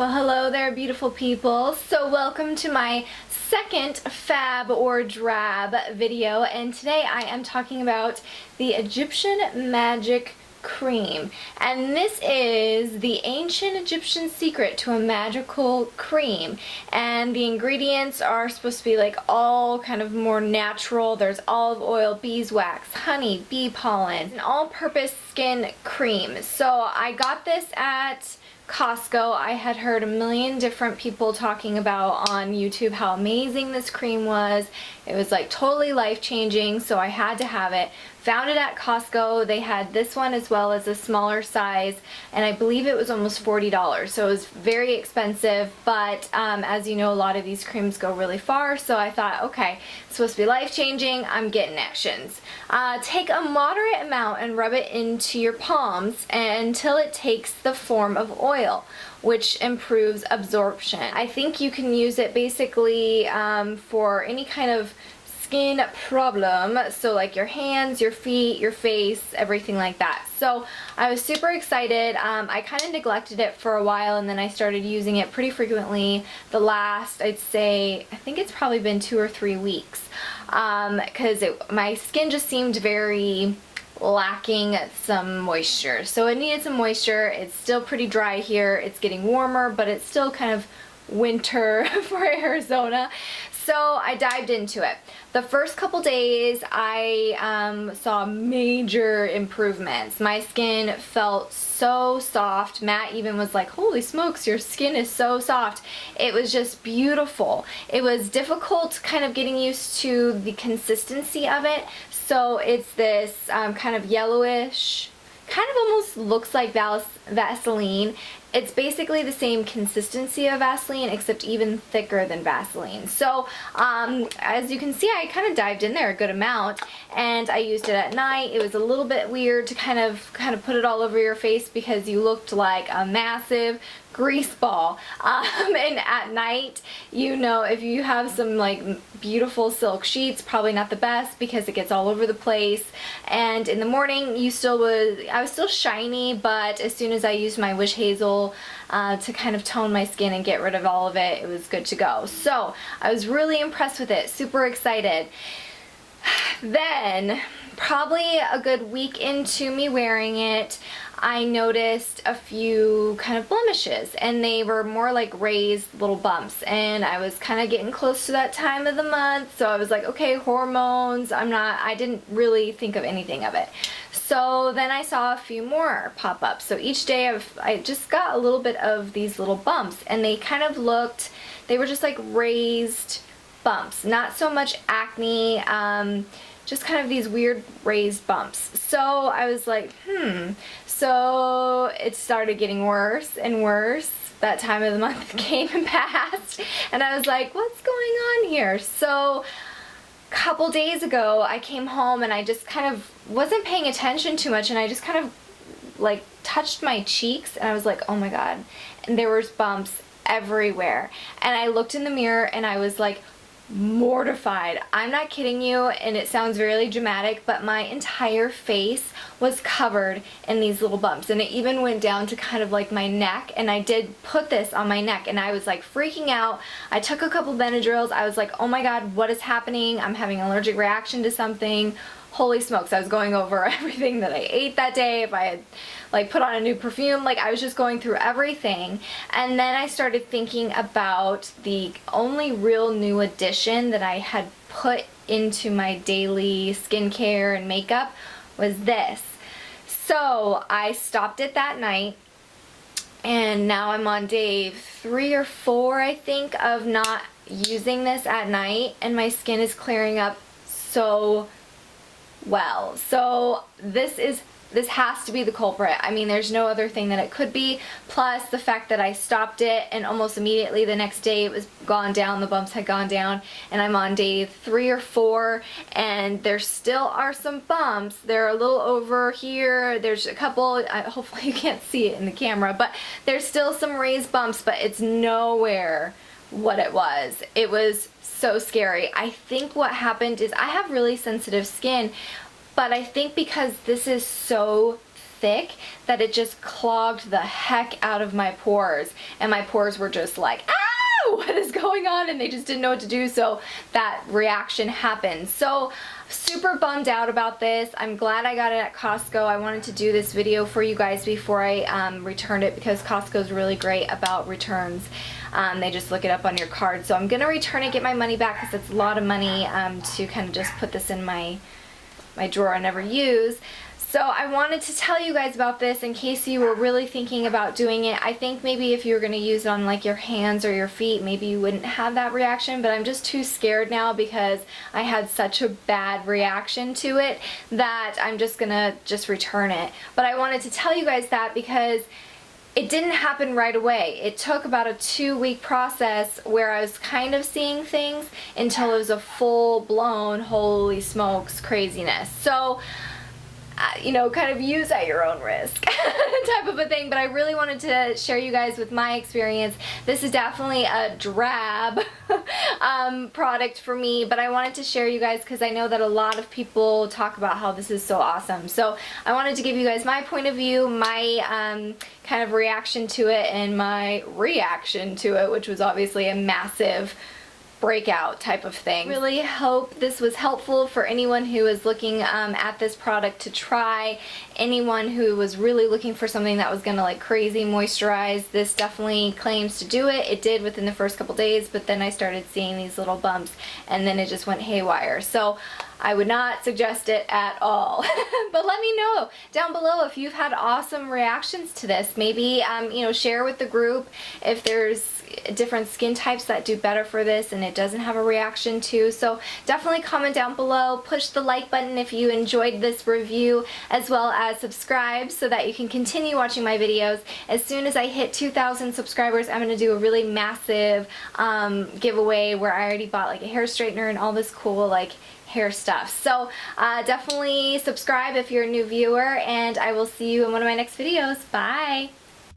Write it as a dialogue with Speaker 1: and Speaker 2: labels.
Speaker 1: Well, hello there, beautiful people. So welcome to my second fab or drab video, and today I am talking about the Egyptian Magic Cream. And this is the ancient Egyptian secret to a magical cream. And the ingredients are supposed to be like all kind of more natural. There's olive oil, beeswax, honey, bee pollen, an all-purpose skin cream. So I got this at Costco. I had heard a million different people talking about on YouTube how amazing this cream was. It was like totally life-changing, so I had to have it. Found it at Costco. They had this one as well as a smaller size, and I believe it was almost $40, so it was very expensive, but as you know, a lot of these creams go really far, so I thought, okay, it's supposed to be life-changing, I'm getting actions. Take a moderate amount and rub it into your palms until it takes the form of oil, which improves absorption. I think you can use it basically for any kind of skin problem, so like your hands, your feet, your face, everything like that. So I was super excited. I kind of neglected it for a while, and then I started using it pretty frequently the last, I'd say, I think it's probably been 2 or 3 weeks, because my skin just seemed very lacking some moisture. So it needed some moisture. It's still pretty dry here. It's getting warmer, but it's still kind of winter for Arizona. So I dived into it. The first couple days I saw major improvements. My skin felt so soft. Matt even was like, holy smokes, your skin is so soft. It was just beautiful. It was difficult kind of getting used to the consistency of it. So it's this kind of yellowish, kind of almost looks like Vaseline. It's basically the same consistency of Vaseline, except even thicker than Vaseline. So as you can see, I kind of dived in there a good amount, and I used it at night. It was a little bit weird to kind of put it all over your face because you looked like a massive grease ball. And at night, you know, if you have some like beautiful silk sheets, probably not the best because it gets all over the place. And in the morning, I was still shiny, but as soon as I used my Witch Hazel to kind of tone my skin and get rid of all of it, it was good to go. So I was really impressed with it, super excited. Then, probably a good week into me wearing it, I noticed a few kind of blemishes, and they were more like raised little bumps, and I was kind of getting close to that time of the month, so I was like, okay, hormones, I didn't really think of anything of it. So then I saw a few more pop up. So each day I just got a little bit of these little bumps, and they kind of looked, they were just like raised bumps, not so much acne, just kind of these weird raised bumps. So I was like, So it started getting worse and worse. That time of the month came and passed, and I was like, what's going on here? So a couple days ago, I came home and I just kind of wasn't paying attention too much, and I just kind of like touched my cheeks, and I was like, oh my god. And there was bumps everywhere. And I looked in the mirror and I was like, mortified. I'm not kidding you, and it sounds really dramatic, but my entire face was covered in these little bumps, and it even went down to kind of like my neck, and I did put this on my neck, and I was like freaking out. I took a couple Benadryls. I was like, oh my god, what is happening? I'm having an allergic reaction to something. Holy smokes, I was going over everything that I ate that day, if I had like put on a new perfume, like I was just going through everything. And then I started thinking about the only real new addition that I had put into my daily skincare and makeup was this. So I stopped it that night, and now I'm on day 3 or 4, I think, of not using this at night, and my skin is clearing up so well. So this has to be the culprit. I mean, there's no other thing that it could be, plus the fact that I stopped it and almost immediately the next day it was gone down, the bumps had gone down, and I'm on day 3 or 4, and there still are some bumps. They're a little over here, there's a couple, hopefully you can't see it in the camera, but there's still some raised bumps, but it's nowhere what it was. It was so scary. I think what happened is I have really sensitive skin, but I think because this is so thick that it just clogged the heck out of my pores, and my pores were just like, ah, what is going on? And they just didn't know what to do, so that reaction happened. So super bummed out about this. I'm glad I got it at Costco. I wanted to do this video for you guys before I returned it, because Costco is really great about returns. They just look it up on your card. So I'm gonna return it, get my money back, because it's a lot of money to kind of just put this in my drawer I never use. So I wanted to tell you guys about this in case you were really thinking about doing it. I think maybe if you were going to use it on like your hands or your feet, maybe you wouldn't have that reaction, but I'm just too scared now because I had such a bad reaction to it that I'm just going to return it. But I wanted to tell you guys that because it didn't happen right away. It took about a 2-week process where I was kind of seeing things until it was a full-blown holy smokes craziness. So you know, kind of use at your own risk type of a thing, but I really wanted to share you guys with my experience. This is definitely a drab product for me, but I wanted to share you guys because I know that a lot of people talk about how this is so awesome. So I wanted to give you guys my point of view, my kind of reaction to it, and my reaction to it, which was obviously a massive breakout type of thing. Really hope this was helpful for anyone who is looking at this product to try, anyone who was really looking for something that was gonna like crazy moisturize. This definitely claims to do it. It did within the first couple days, but then I started seeing these little bumps and then it just went haywire. So I would not suggest it at all. But let me know down below if you've had awesome reactions to this. Maybe you know, share with the group if there's different skin types that do better for this and it doesn't have a reaction to. So definitely comment down below, push the like button if you enjoyed this review, as well as subscribe so that you can continue watching my videos. As soon as I hit 2,000 subscribers, I'm going to do a really massive giveaway where I already bought like a hair straightener and all this cool like hair stuff. So definitely subscribe if you're a new viewer, and I will see you in one of my next videos. Bye!